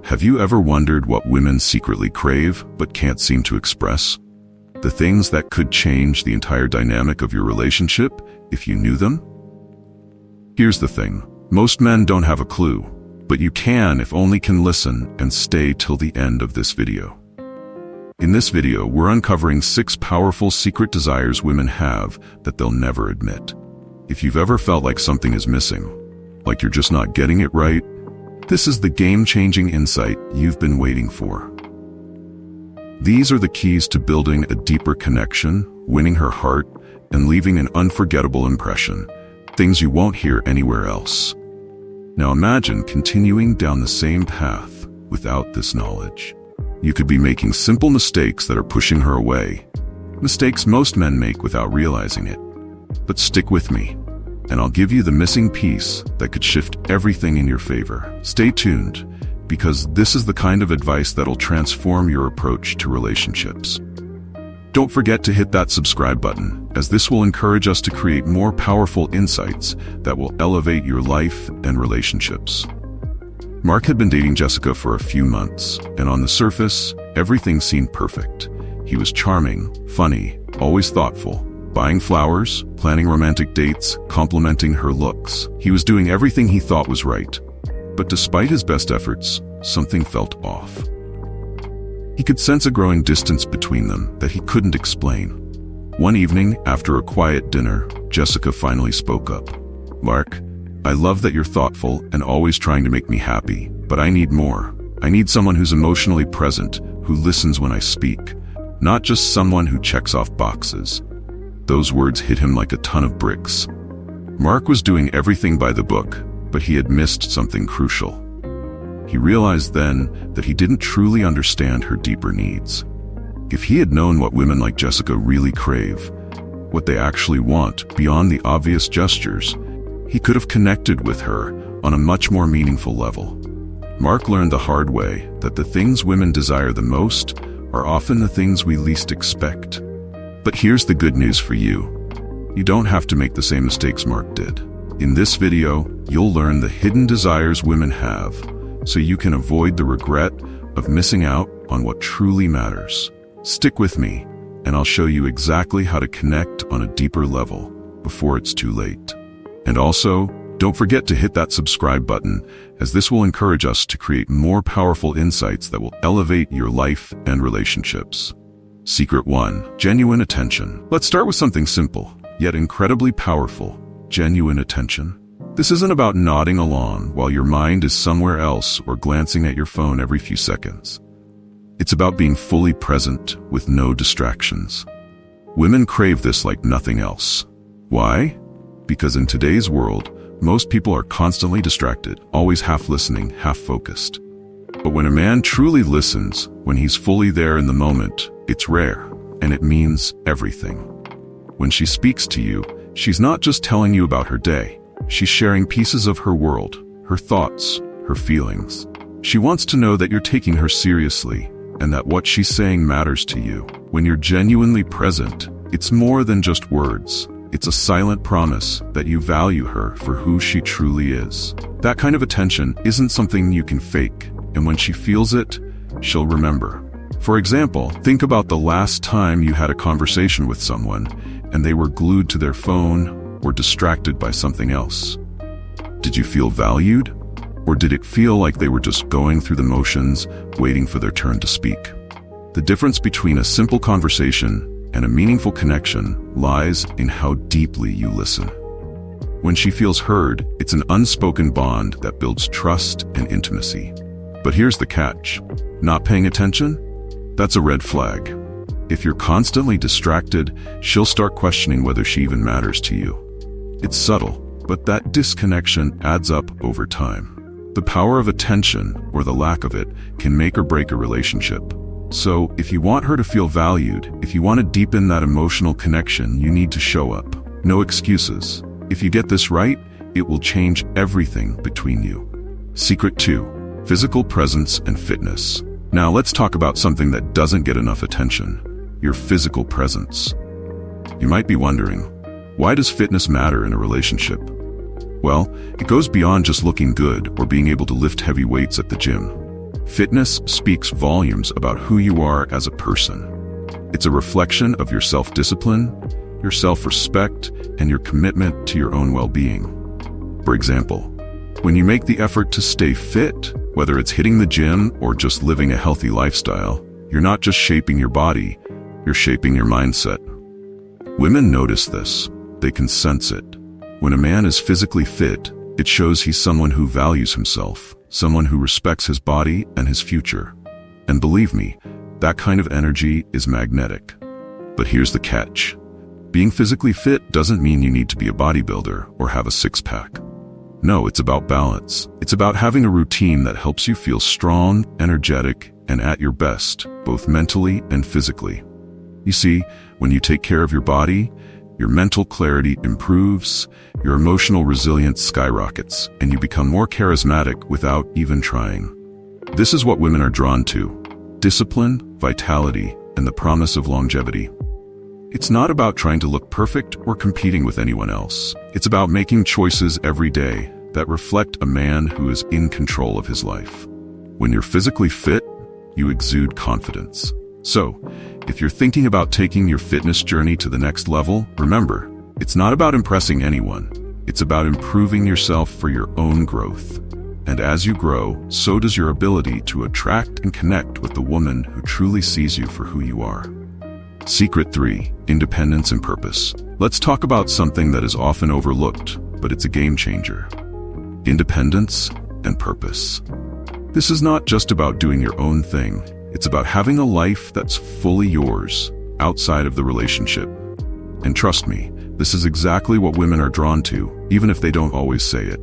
Have you ever wondered what women secretly crave but can't seem to express? The things that could change the entire dynamic of your relationship if you knew them? Here's the thing. Most men don't have a clue, but you can if only can listen and stay till the end of this video. In this video, we're uncovering 6 powerful secret desires women have that they'll never admit. If you've ever felt like something is missing, like you're just not getting it right, this is the game-changing insight you've been waiting for. These are the keys to building a deeper connection, winning her heart, and leaving an unforgettable impression, things you won't hear anywhere else. Now imagine continuing down the same path without this knowledge. You could be making simple mistakes that are pushing her away, mistakes most men make without realizing it. But stick with me, and I'll give you the missing piece that could shift everything in your favor. Stay tuned, because this is the kind of advice that'll transform your approach to relationships. Don't forget to hit that subscribe button, as this will encourage us to create more powerful insights that will elevate your life and relationships. Mark had been dating Jessica for a few months, and on the surface, everything seemed perfect. He was charming, funny, always thoughtful, buying flowers, planning romantic dates, complimenting her looks. He was doing everything he thought was right. But despite his best efforts, something felt off. He could sense a growing distance between them that he couldn't explain. One evening, after a quiet dinner, Jessica finally spoke up. "Mark, I love that you're thoughtful and always trying to make me happy, but I need more. I need someone who's emotionally present, who listens when I speak, not just someone who checks off boxes." Those words hit him like a ton of bricks. Mark was doing everything by the book, but he had missed something crucial. He realized then that he didn't truly understand her deeper needs. If he had known what women like Jessica really crave, what they actually want beyond the obvious gestures, he could have connected with her on a much more meaningful level. Mark learned the hard way that the things women desire the most are often the things we least expect. But here's the good news for you. You don't have to make the same mistakes Mark did. In this video, you'll learn the hidden desires women have, so you can avoid the regret of missing out on what truly matters. Stick with me, and I'll show you exactly how to connect on a deeper level before it's too late. And also, don't forget to hit that subscribe button, as this will encourage us to create more powerful insights that will elevate your life and relationships. Secret 1. Genuine attention. Let's start with something simple, yet incredibly powerful. Genuine attention. This isn't about nodding along while your mind is somewhere else or glancing at your phone every few seconds. It's about being fully present with no distractions. Women crave this like nothing else. Why? Because in today's world, most people are constantly distracted, always half listening, half focused. But when a man truly listens, when he's fully there in the moment, it's rare, and it means everything. When she speaks to you, she's not just telling you about her day. She's sharing pieces of her world, her thoughts, her feelings. She wants to know that you're taking her seriously, and that what she's saying matters to you. When you're genuinely present, it's more than just words. It's a silent promise that you value her for who she truly is. That kind of attention isn't something you can fake, and when she feels it, she'll remember. For example, think about the last time you had a conversation with someone, and they were glued to their phone or distracted by something else. Did you feel valued? Or did it feel like they were just going through the motions, waiting for their turn to speak? The difference between a simple conversation and a meaningful connection lies in how deeply you listen. When she feels heard, it's an unspoken bond that builds trust and intimacy. But here's the catch. Not paying attention? That's a red flag. If you're constantly distracted, she'll start questioning whether she even matters to you. It's subtle, but that disconnection adds up over time. The power of attention, or the lack of it, can make or break a relationship. So, if you want her to feel valued, if you want to deepen that emotional connection, you need to show up. No excuses. If you get this right, it will change everything between you. Secret 2. Physical presence and fitness. Now let's talk about something that doesn't get enough attention. Your physical presence. You might be wondering, why does fitness matter in a relationship? Well, it goes beyond just looking good or being able to lift heavy weights at the gym. Fitness speaks volumes about who you are as a person. It's a reflection of your self-discipline, your self-respect, and your commitment to your own well-being. For example, when you make the effort to stay fit, whether it's hitting the gym or just living a healthy lifestyle, you're not just shaping your body, you're shaping your mindset. Women notice this. They can sense it. When a man is physically fit, it shows he's someone who values himself, someone who respects his body and his future. And believe me, that kind of energy is magnetic. But here's the catch. Being physically fit doesn't mean you need to be a bodybuilder or have a six-pack. No, it's about balance. It's about having a routine that helps you feel strong, energetic, and at your best, both mentally and physically. You see, when you take care of your body, your mental clarity improves, your emotional resilience skyrockets, and you become more charismatic without even trying. This is what women are drawn to: discipline, vitality, and the promise of longevity. It's not about trying to look perfect or competing with anyone else. It's about making choices every day that reflect a man who is in control of his life. When you're physically fit, you exude confidence. So, if you're thinking about taking your fitness journey to the next level, remember, it's not about impressing anyone. It's about improving yourself for your own growth. And as you grow, so does your ability to attract and connect with the woman who truly sees you for who you are. Secret 3: Independence and purpose. Let's talk about something that is often overlooked, but it's a game changer. Independence and purpose. This is not just about doing your own thing. It's about having a life that's fully yours, outside of the relationship. And trust me, this is exactly what women are drawn to, even if they don't always say it.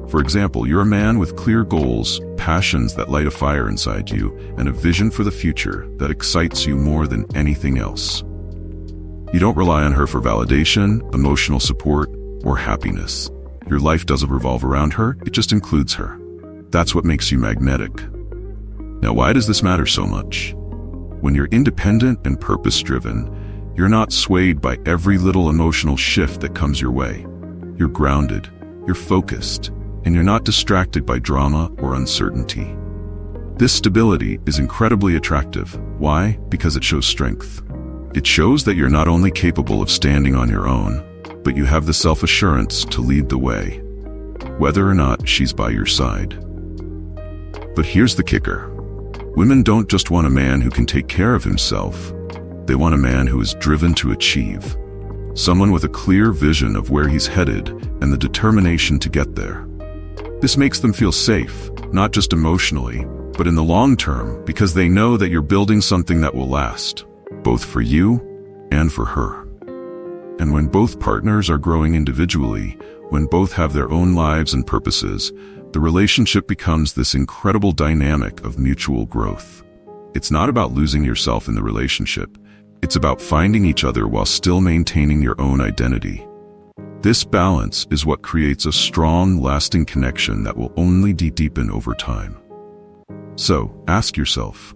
For example, you're a man with clear goals, passions that light a fire inside you, and a vision for the future that excites you more than anything else. You don't rely on her for validation, emotional support, or happiness. Your life doesn't revolve around her, it just includes her. That's what makes you magnetic. Now, why does this matter so much? When you're independent and purpose-driven, you're not swayed by every little emotional shift that comes your way. You're grounded, you're focused, and you're not distracted by drama or uncertainty. This stability is incredibly attractive. Why? Because it shows strength. It shows that you're not only capable of standing on your own, but you have the self-assurance to lead the way, whether or not she's by your side. But here's the kicker. Women don't just want a man who can take care of himself. They want a man who is driven to achieve. Someone with a clear vision of where he's headed and the determination to get there. This makes them feel safe, not just emotionally, but in the long term, because they know that you're building something that will last, both for you and for her. And when both partners are growing individually, when both have their own lives and purposes, the relationship becomes this incredible dynamic of mutual growth. It's not about losing yourself in the relationship. It's about finding each other while still maintaining your own identity. This balance is what creates a strong, lasting connection that will only deepen over time. So, ask yourself,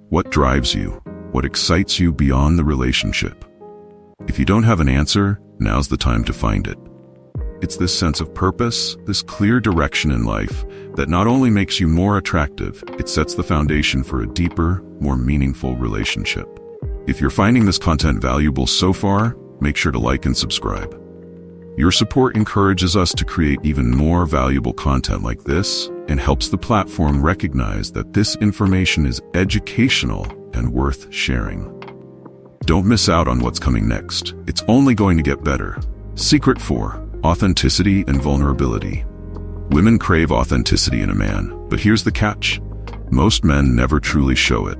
what drives you? What excites you beyond the relationship? If you don't have an answer, now's the time to find it. It's this sense of purpose, this clear direction in life, that not only makes you more attractive, it sets the foundation for a deeper, more meaningful relationship. If you're finding this content valuable so far, make sure to like and subscribe. Your support encourages us to create even more valuable content like this and helps the platform recognize that this information is educational and worth sharing. Don't miss out on what's coming next. It's only going to get better. Secret 4: Authenticity and vulnerability. Women crave authenticity in a man, but here's the catch. Most men never truly show it.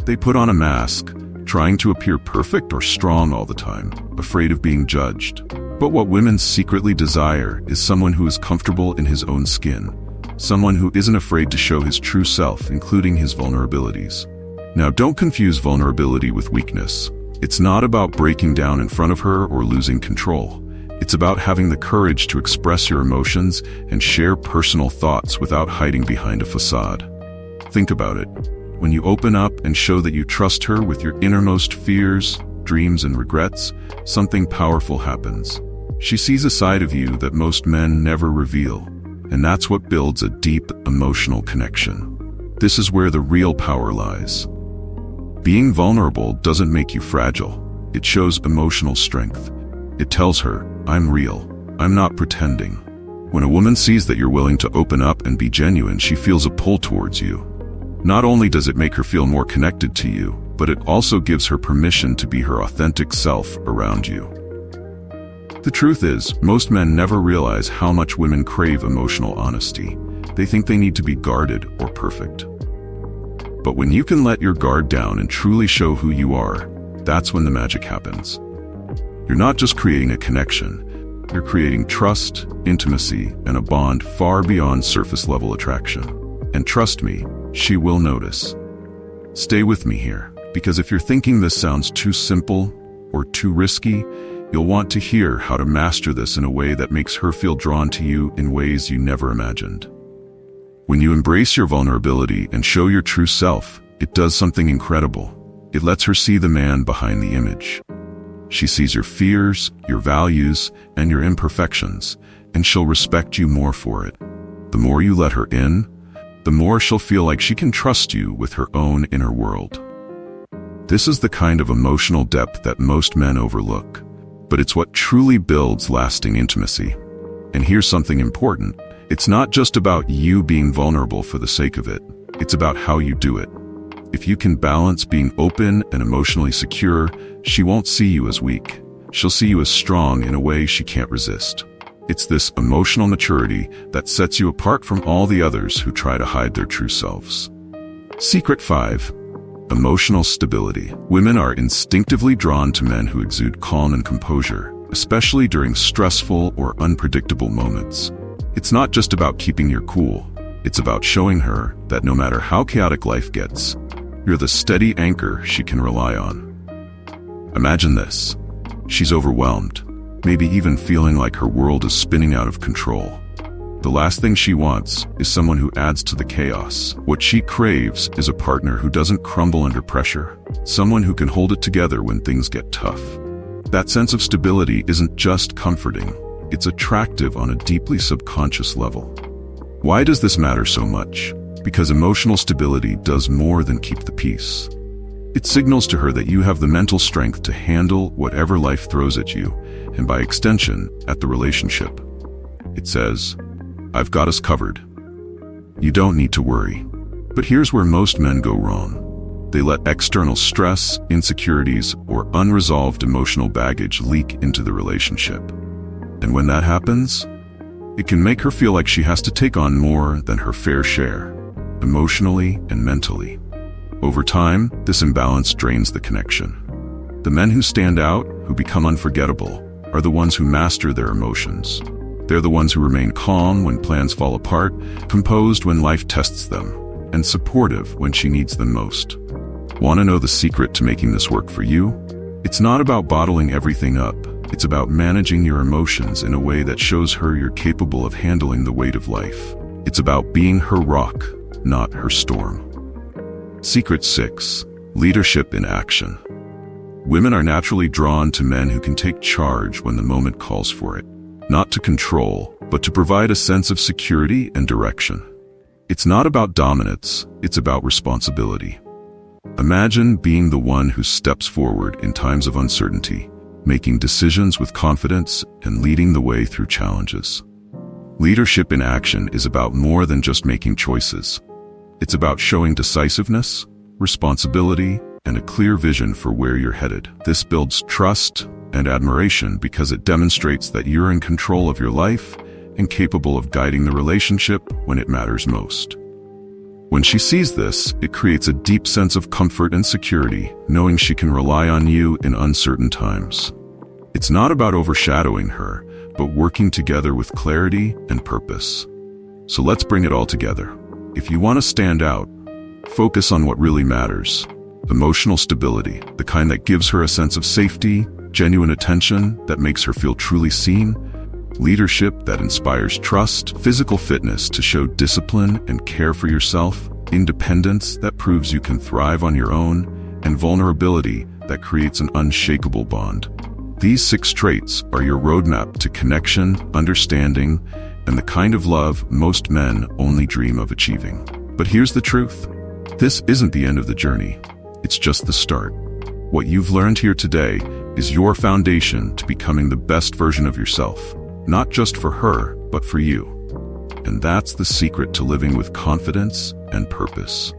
They put on a mask, trying to appear perfect or strong all the time, afraid of being judged. But what women secretly desire is someone who is comfortable in his own skin, someone who isn't afraid to show his true self, including his vulnerabilities. Now, don't confuse vulnerability with weakness. It's not about breaking down in front of her or losing control. It's about having the courage to express your emotions and share personal thoughts without hiding behind a facade. Think about it. When you open up and show that you trust her with your innermost fears, dreams, and regrets, something powerful happens. She sees a side of you that most men never reveal, and that's what builds a deep emotional connection. This is where the real power lies. Being vulnerable doesn't make you fragile. It shows emotional strength. It tells her, I'm real. I'm not pretending. When a woman sees that you're willing to open up and be genuine, she feels a pull towards you. Not only does it make her feel more connected to you, but it also gives her permission to be her authentic self around you. The truth is, most men never realize how much women crave emotional honesty. They think they need to be guarded or perfect. But when you can let your guard down and truly show who you are, that's when the magic happens. You're not just creating a connection, you're creating trust, intimacy, and a bond far beyond surface-level attraction. And trust me, she will notice. Stay with me here, because if you're thinking this sounds too simple or too risky, you'll want to hear how to master this in a way that makes her feel drawn to you in ways you never imagined. When you embrace your vulnerability and show your true self, it does something incredible. It lets her see the man behind the image. She sees your fears, your values, and your imperfections, and she'll respect you more for it. The more you let her in, the more she'll feel like she can trust you with her own inner world. This is the kind of emotional depth that most men overlook, but it's what truly builds lasting intimacy. And here's something important. It's not just about you being vulnerable for the sake of it. It's about how you do it. If you can balance being open and emotionally secure, she won't see you as weak. She'll see you as strong in a way she can't resist. It's this emotional maturity that sets you apart from all the others who try to hide their true selves. Secret 5. Emotional stability. Women are instinctively drawn to men who exude calm and composure, especially during stressful or unpredictable moments. It's not just about keeping your cool. It's about showing her that no matter how chaotic life gets, you're the steady anchor she can rely on. Imagine this. She's overwhelmed, maybe even feeling like her world is spinning out of control. The last thing she wants is someone who adds to the chaos. What she craves is a partner who doesn't crumble under pressure, someone who can hold it together when things get tough. That sense of stability isn't just comforting, it's attractive on a deeply subconscious level. Why does this matter so much? Because emotional stability does more than keep the peace. It signals to her that you have the mental strength to handle whatever life throws at you, and by extension, at the relationship. It says, I've got us covered. You don't need to worry. But here's where most men go wrong. They let external stress, insecurities, or unresolved emotional baggage leak into the relationship. And when that happens, it can make her feel like she has to take on more than her fair share, emotionally and mentally. Over time, this imbalance drains the connection. The men who stand out, who become unforgettable, are the ones who master their emotions. They're the ones who remain calm when plans fall apart, composed when life tests them, and supportive when she needs them most. Want to know the secret to making this work for you? It's not about bottling everything up. It's about managing your emotions in a way that shows her you're capable of handling the weight of life. It's about being her rock, not her storm. Secret 6. Leadership in action. Women are naturally drawn to men who can take charge when the moment calls for it. Not to control, but to provide a sense of security and direction. It's not about dominance, it's about responsibility. Imagine being the one who steps forward in times of uncertainty, making decisions with confidence and leading the way through challenges. Leadership in action is about more than just making choices. It's about showing decisiveness, responsibility, and a clear vision for where you're headed. This builds trust and admiration because it demonstrates that you're in control of your life and capable of guiding the relationship when it matters most. When she sees this, it creates a deep sense of comfort and security, knowing she can rely on you in uncertain times. It's not about overshadowing her, but working together with clarity and purpose. So let's bring it all together. If you want to stand out, focus on what really matters. Emotional stability, the kind that gives her a sense of safety, genuine attention that makes her feel truly seen, leadership that inspires trust, physical fitness to show discipline and care for yourself, independence that proves you can thrive on your own, and vulnerability that creates an unshakable bond. These 6 traits are your roadmap to connection, understanding, and the kind of love most men only dream of achieving. But here's the truth. This isn't the end of the journey. It's just the start. What you've learned here today is your foundation to becoming the best version of yourself, not just for her, but for you. And that's the secret to living with confidence and purpose.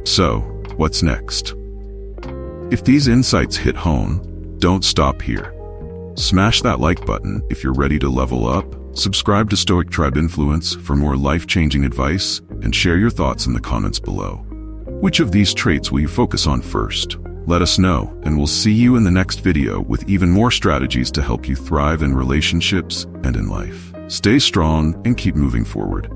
So, what's next? If these insights hit home, don't stop here. Smash that like button if you're ready to level up, subscribe to Stoic Tribe Influence for more life-changing advice, and share your thoughts in the comments below. Which of these traits will you focus on first? Let us know, and we'll see you in the next video with even more strategies to help you thrive in relationships and in life. Stay strong and keep moving forward.